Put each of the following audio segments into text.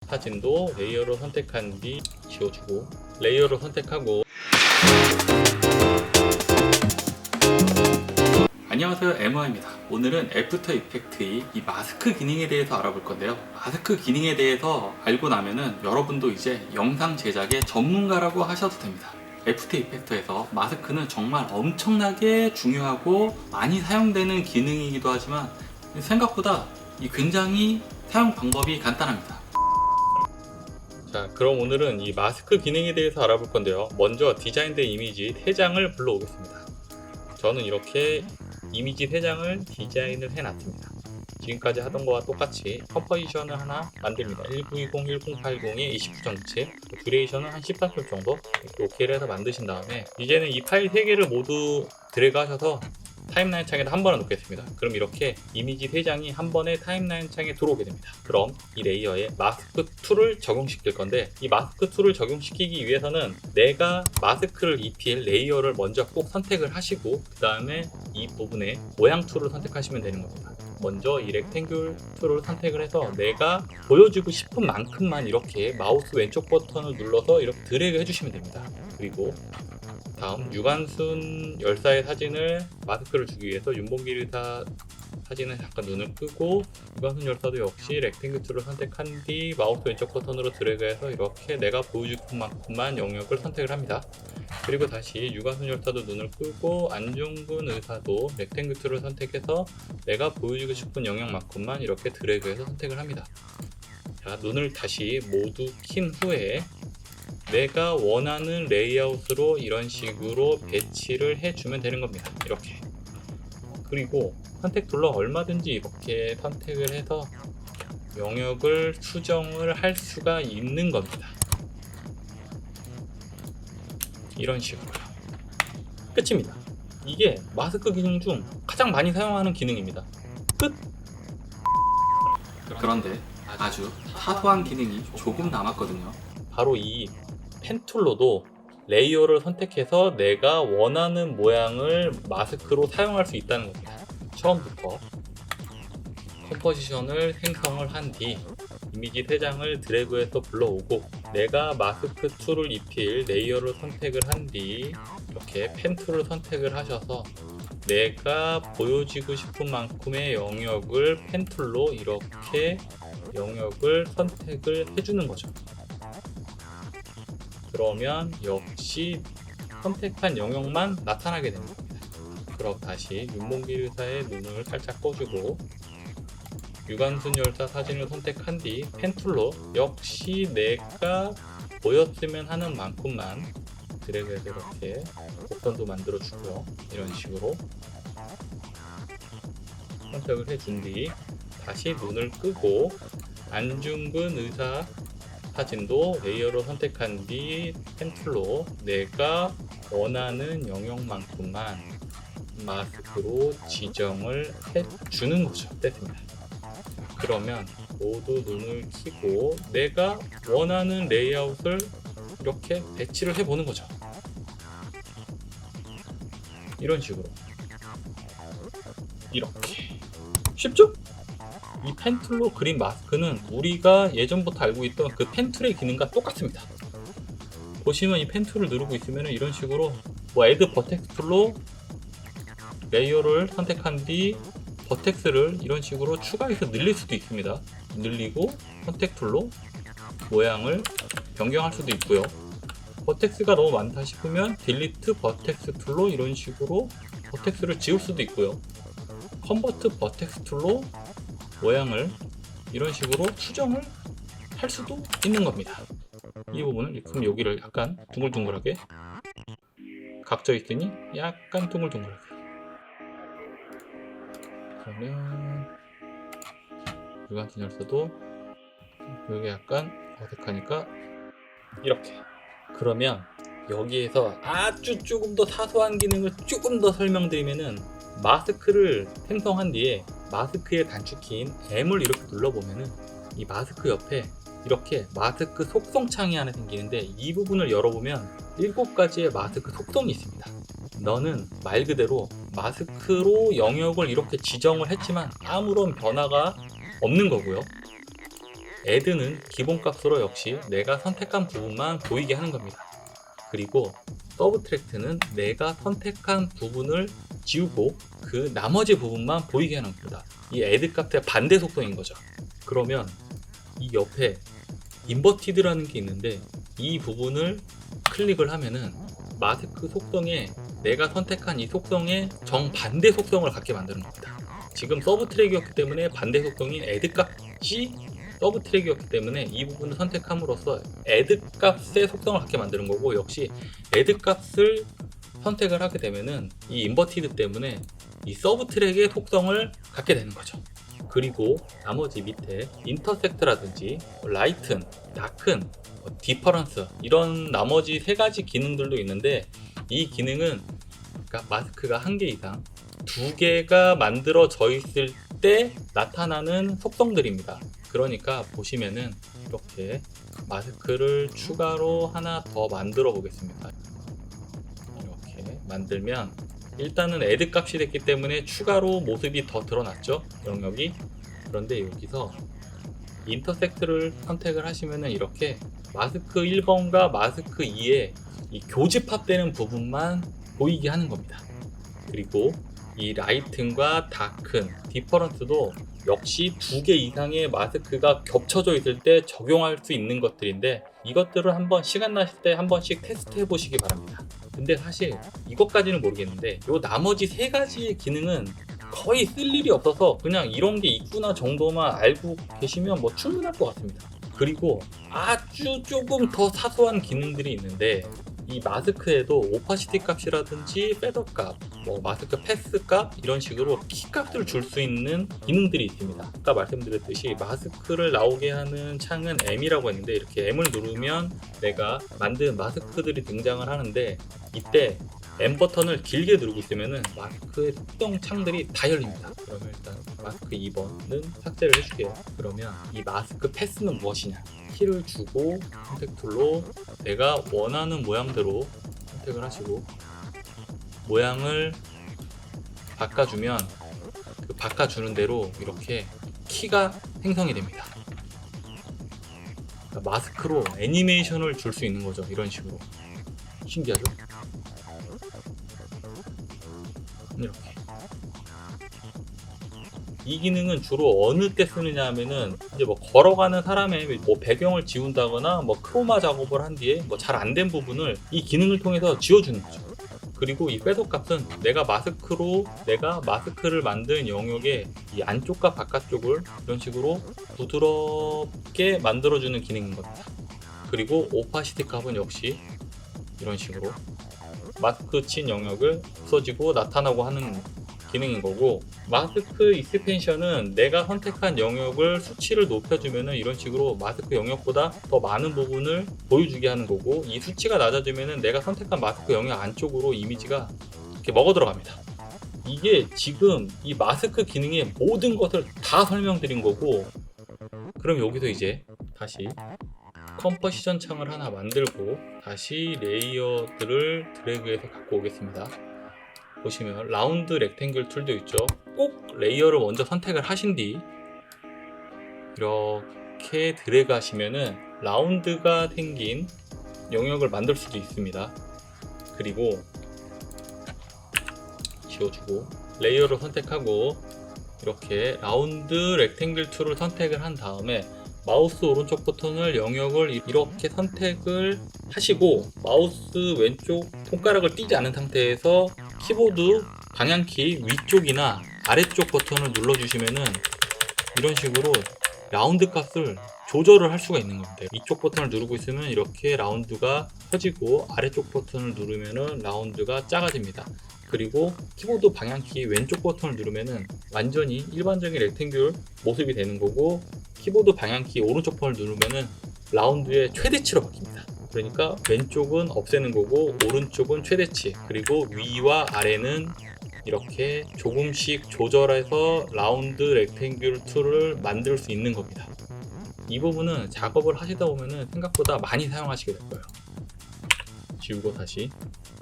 사진도 레이어로 선택한 뒤 지워주고 레이어로 선택하고. 안녕하세요, 에머입니다. 오늘은 애프터 이펙트의 이 마스크 기능에 대해서 알아볼 건데요. 마스크 기능에 대해서 알고 나면은 여러분도 이제 영상 제작의 전문가라고 하셔도 됩니다. 애프터 이펙터에서 마스크는 정말 엄청나게 중요하고 많이 사용되는 기능이기도 하지만 생각보다 굉장히 사용 방법이 간단합니다. 자, 그럼 오늘은 이 마스크 기능에 대해서 알아볼 건데요. 먼저 디자인된 이미지 3장을 불러오겠습니다. 저는 이렇게 이미지 3장을 디자인을 해놨습니다. 지금까지 하던 거와 똑같이 컴포지션을 하나 만듭니다. 1920, 1080에 29.97, 듀레이션은 한 14초 정도 이렇게 OK를 해서 만드신 다음에 이제는 이 파일 3개를 모두 드래그 하셔서 타임라인 창에다 한 번에 놓겠습니다. 그럼 이렇게 이미지 3장이 한 번에 타임라인 창에 들어오게 됩니다. 그럼 이 레이어에 마스크 툴을 적용시킬 건데, 이 마스크 툴을 적용시키기 위해서는 내가 마스크를 입힐 레이어를 먼저 꼭 선택을 하시고 그 다음에 이 부분에 모양 툴을 선택하시면 되는 겁니다. 먼저 이 렉탱귤 툴을 선택을 해서 내가 보여주고 싶은 만큼만 이렇게 마우스 왼쪽 버튼을 눌러서 이렇게 드래그 해주시면 됩니다. 그리고 다음 유관순 열사의 사진을 마스크를 주기 위해서 윤봉길 의사 사진을 잠깐 눈을 끄고 유관순 열사도 역시 렉탱글 툴을 선택한 뒤 마우스 왼쪽 버튼으로 드래그해서 이렇게 내가 보여주고 싶은 만큼만 영역을 선택을 합니다. 그리고 다시 유관순 열사도 눈을 끄고 안중근 의사도 렉탱글 툴을 선택해서 내가 보여주고 싶은 영역만큼만 이렇게 드래그해서 선택을 합니다. 자, 눈을 다시 모두 킨 후에 내가 원하는 레이아웃으로 이런 식으로 배치를 해주면 되는 겁니다. 이렇게. 그리고 선택 툴로 얼마든지 이렇게 선택을 해서 영역을 수정을 할 수가 있는 겁니다. 이런 식으로요. 끝입니다. 이게 마스크 기능 중 가장 많이 사용하는 기능입니다. 끝! 그런데 아주 사소한 기능이 조금 남았거든요. 바로 이 펜 툴로도 레이어를 선택해서 내가 원하는 모양을 마스크로 사용할 수 있다는 겁니다. 처음부터 컴포지션을 생성을 한 뒤 이미지 3장을 드래그해서 불러오고 내가 마스크 툴을 입힐 레이어를 선택을 한 뒤 이렇게 펜 툴을 선택을 하셔서 내가 보여지고 싶은 만큼의 영역을 펜 툴로 이렇게 영역을 선택을 해주는 거죠. 그러면 역시 선택한 영역만 나타나게 됩니다. 그럼 다시 윤봉길 의사의 눈을 살짝 꺼주고 유관순 열사 사진을 선택한 뒤 펜툴로 역시 내가 보였으면 하는 만큼만 드래그해서 이렇게 곡선도 만들어주고요. 이런 식으로 선택을 해준 뒤 다시 눈을 끄고 안중근 의사 사진도 레이어로 선택한 뒤 펜툴로 내가 원하는 영역만큼만 마스크로 지정을 해주는 거죠. 됐습니다. 그러면 모두 눈을 켜고 내가 원하는 레이아웃을 이렇게 배치를 해보는 거죠. 이런 식으로. 이렇게. 쉽죠? 이 펜툴로 그린 마스크는 우리가 예전부터 알고 있던 그 펜툴의 기능과 똑같습니다. 보시면 이 펜툴을 누르고 있으면 이런 식으로 애드 버텍스 툴로 레이어를 선택한 뒤 버텍스를 이런 식으로 추가해서 늘릴 수도 있습니다. 늘리고 선택 툴로 모양을 변경할 수도 있고요. 버텍스가 너무 많다 싶으면 딜리트 버텍스 툴로 이런 식으로 버텍스를 지울 수도 있고요. 컨버트 버텍스 툴로 모양을 이런 식으로 수정을 할 수도 있는 겁니다. 이 부분을 그럼 여기를 약간 둥글둥글하게 각져 있으니 약간 둥글둥글하게. 그러면 유관순 열사도 여기 약간 어색하니까 이렇게. 그러면 여기에서 아주 조금 더 사소한 기능을 조금 더 설명드리면은 마스크를 생성한 뒤에 마스크의 단축키인 M을 이렇게 눌러보면은 이 마스크 옆에 이렇게 마스크 속성 창이 하나 생기는데 이 부분을 열어보면 7가지의 마스크 속성이 있습니다. 너는 말 그대로 마스크로 영역을 이렇게 지정을 했지만 아무런 변화가 없는 거고요. add는 기본값으로 역시 내가 선택한 부분만 보이게 하는 겁니다. 그리고 서브트랙트는 내가 선택한 부분을 지우고 그 나머지 부분만 보이게 하는 겁니다. 이 add 값의 반대 속도인 거죠. 그러면 이 옆에 인버티드라는 게 있는데 이 부분을 클릭을 하면은 마스크 속성에 내가 선택한 이 속성의 정반대 속성을 갖게 만드는 겁니다. 지금 서브 트랙이었기 때문에 반대 속성인 add 값이 서브 트랙이었기 때문에 이 부분을 선택함으로써 add 값의 속성을 갖게 만드는 거고, 역시 add 값을 선택을 하게 되면은 이 인버티드 때문에 이 서브 트랙의 속성을 갖게 되는 거죠. 그리고 나머지 밑에 인터섹트라든지 라이튼, 다큰, 디퍼런스 이런 나머지 세 가지 기능들도 있는데, 이 기능은 그러니까 마스크가 한 개 이상 두 개가 만들어져 있을 때 나타나는 속성들입니다. 그러니까 보시면은 이렇게 마스크를 추가로 하나 더 만들어 보겠습니다. 이렇게 만들면 일단은 add 값이 됐기 때문에 추가로 모습이 더 드러났죠, 영역이. 그런데 여기서 인터섹트를 선택을 하시면은 이렇게 마스크 1번과 마스크 2의 이 교집합되는 부분만 보이게 하는 겁니다. 그리고 이 라이튼과 다큰, 디퍼런스도 역시 두 개 이상의 마스크가 겹쳐져 있을 때 적용할 수 있는 것들인데, 이것들을 한번 시간 나실 때 한 번씩 테스트 해 보시기 바랍니다. 근데 사실 이것까지는 모르겠는데 요 나머지 세 가지의 기능은 거의 쓸 일이 없어서 그냥 이런 게 있구나 정도만 알고 계시면 뭐 충분할 것 같습니다. 그리고 아주 조금 더 사소한 기능들이 있는데, 이 마스크에도 오파시티 값이라든지 패더 값, 뭐 마스크 패스 값 이런 식으로 키 값을 줄 수 있는 기능들이 있습니다. 아까 말씀드렸듯이 마스크를 나오게 하는 창은 M이라고 했는데, 이렇게 M을 누르면 내가 만든 마스크들이 등장을 하는데, 이때 M 버튼을 길게 누르고 있으면은 마스크의 특정 창들이 다 열립니다. 그러면 일단 마스크 2번은 삭제를 해줄게요. 그러면 이 마스크 패스는 무엇이냐? 키를 주고 선택 툴로 내가 원하는 모양대로 선택을 하시고 모양을 바꿔주면 그 바꿔주는 대로 이렇게 키가 생성이 됩니다. 그러니까 마스크로 애니메이션을 줄 수 있는 거죠. 이런 식으로. 신기하죠? 이렇게. 이 기능은 주로 어느 때 쓰느냐 하면은 이제 뭐 걸어가는 사람의 뭐 배경을 지운다거나 뭐 크로마 작업을 한 뒤에 뭐 잘 안 된 부분을 이 기능을 통해서 지워주는 거죠. 그리고 이 패드 값은 내가 마스크를 만든 영역의 이 안쪽과 바깥쪽을 이런 식으로 부드럽게 만들어주는 기능인 겁니다. 그리고 오파시티 값은 역시 이런 식으로 마스크 친 영역을 없어지고 나타나고 하는 기능인 거고, 마스크 익스펜션은 내가 선택한 영역을 수치를 높여주면은 이런 식으로 마스크 영역보다 더 많은 부분을 보여주게 하는 거고, 이 수치가 낮아지면은 내가 선택한 마스크 영역 안쪽으로 이미지가 이렇게 먹어 들어갑니다. 이게 지금 이 마스크 기능의 모든 것을 다 설명드린 거고, 그럼 여기서 이제 다시 컴포지션 창을 하나 만들고 다시 레이어들을 드래그해서 갖고 오겠습니다. 보시면 라운드 렉탱글 툴도 있죠. 꼭 레이어를 먼저 선택을 하신 뒤 이렇게 드래그 하시면은 라운드가 생긴 영역을 만들 수도 있습니다. 그리고 지워주고 레이어를 선택하고 이렇게 라운드 렉탱글 툴을 선택을 한 다음에 마우스 오른쪽 버튼을 영역을 이렇게 선택을 하시고 마우스 왼쪽 손가락을 띄지 않은 상태에서 키보드 방향키 위쪽이나 아래쪽 버튼을 눌러주시면은 이런 식으로 라운드 값을 조절을 할 수가 있는 겁니다. 이쪽 버튼을 누르고 있으면 이렇게 라운드가 커지고 아래쪽 버튼을 누르면은 라운드가 작아집니다. 그리고 키보드 방향키 왼쪽 버튼을 누르면은 완전히 일반적인 렉탱귤 모습이 되는 거고, 키보드 방향키 오른쪽 버튼을 누르면은 라운드의 최대치로 바뀝니다. 그러니까 왼쪽은 없애는 거고 오른쪽은 최대치, 그리고 위와 아래는 이렇게 조금씩 조절해서 라운드 렉탱귤 툴을 만들 수 있는 겁니다. 이 부분은 작업을 하시다 보면은 생각보다 많이 사용하시게 될 거예요. 지우고 다시.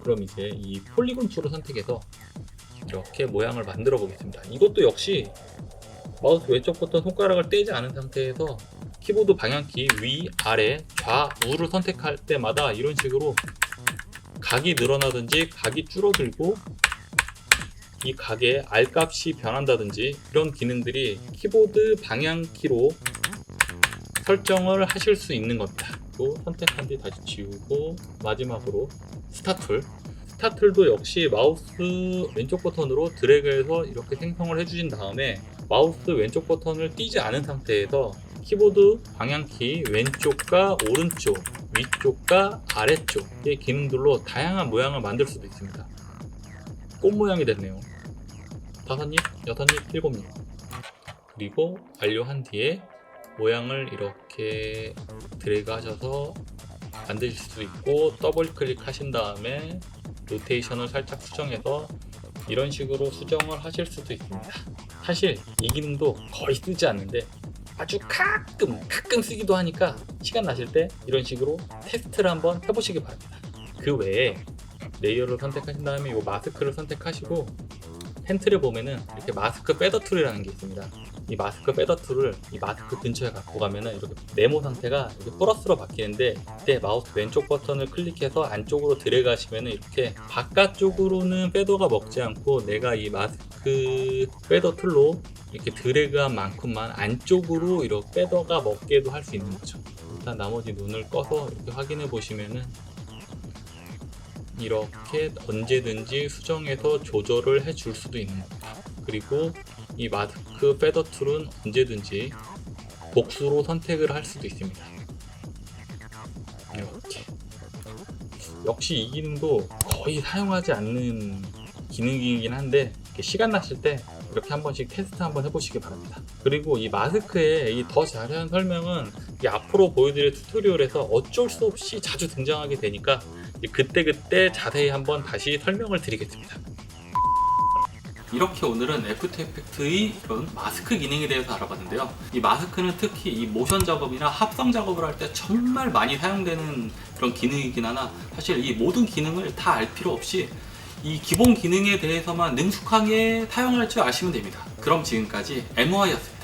그럼 이제 이 폴리곤 툴을 선택해서 이렇게 모양을 만들어 보겠습니다. 이것도 역시 마우스 왼쪽 버튼 손가락을 떼지 않은 상태에서 키보드 방향키 위, 아래, 좌, 우를 선택할 때마다 이런 식으로 각이 늘어나든지 각이 줄어들고 이 각의 R값이 변한다든지 이런 기능들이 키보드 방향키로 설정을 하실 수 있는 겁니다. 또 선택한 뒤 다시 지우고 마지막으로 스타툴도 역시 마우스 왼쪽 버튼으로 드래그해서 이렇게 생성을 해주신 다음에 마우스 왼쪽 버튼을 띄지 않은 상태에서 키보드 방향키 왼쪽과 오른쪽, 위쪽과 아래쪽의 기능들로 다양한 모양을 만들 수도 있습니다. 꽃 모양이 됐네요. 5입, 6입, 7입. 그리고 완료한 뒤에 모양을 이렇게 드래그 하셔서 만드실 수 있고, 더블 클릭하신 다음에 로테이션을 살짝 수정해서 이런 식으로 수정을 하실 수도 있습니다. 사실 이 기능도 거의 쓰지 않는데 아주 가끔 쓰기도 하니까 시간 나실 때 이런 식으로 테스트를 한번 해보시기 바랍니다. 그 외에 레이어를 선택하신 다음에 이 마스크를 선택하시고 펜틀에 보면은 이렇게 마스크 패더 툴이라는 게 있습니다. 이 마스크 패더 툴을 이 마스크 근처에 갖고 가면은 이렇게 네모 상태가 이렇게 플러스로 바뀌는데, 이때 마우스 왼쪽 버튼을 클릭해서 안쪽으로 드래그 하시면은 이렇게 바깥쪽으로는 패더가 먹지 않고 내가 이 마스크 패더 툴로 이렇게 드래그한 만큼만 안쪽으로 이렇게 패더가 먹게도 할 수 있는 거죠. 일단 나머지 눈을 꺼서 이렇게 확인해 보시면은 이렇게 언제든지 수정해서 조절을 해줄 수도 있는 겁니다. 그리고 이 마스크 패더 툴은 언제든지 복수로 선택을 할 수도 있습니다. 이렇게. 역시 이 기능도 거의 사용하지 않는 기능이긴 한데 시간 나실 때 이렇게 한 번씩 테스트 한번 해보시기 바랍니다. 그리고 이 마스크의 이 더 자세한 설명은 이 앞으로 보여드릴 튜토리얼에서 어쩔 수 없이 자주 등장하게 되니까 그때 자세히 한번 다시 설명을 드리겠습니다. 이렇게 오늘은 애프터 이펙트의 이런 마스크 기능에 대해서 알아봤는데요. 이 마스크는 특히 이 모션 작업이나 합성 작업을 할 때 정말 많이 사용되는 그런 기능이긴 하나, 사실 이 모든 기능을 다 알 필요 없이 이 기본 기능에 대해서만 능숙하게 사용할 줄 아시면 됩니다. 그럼 지금까지 MOI였습니다.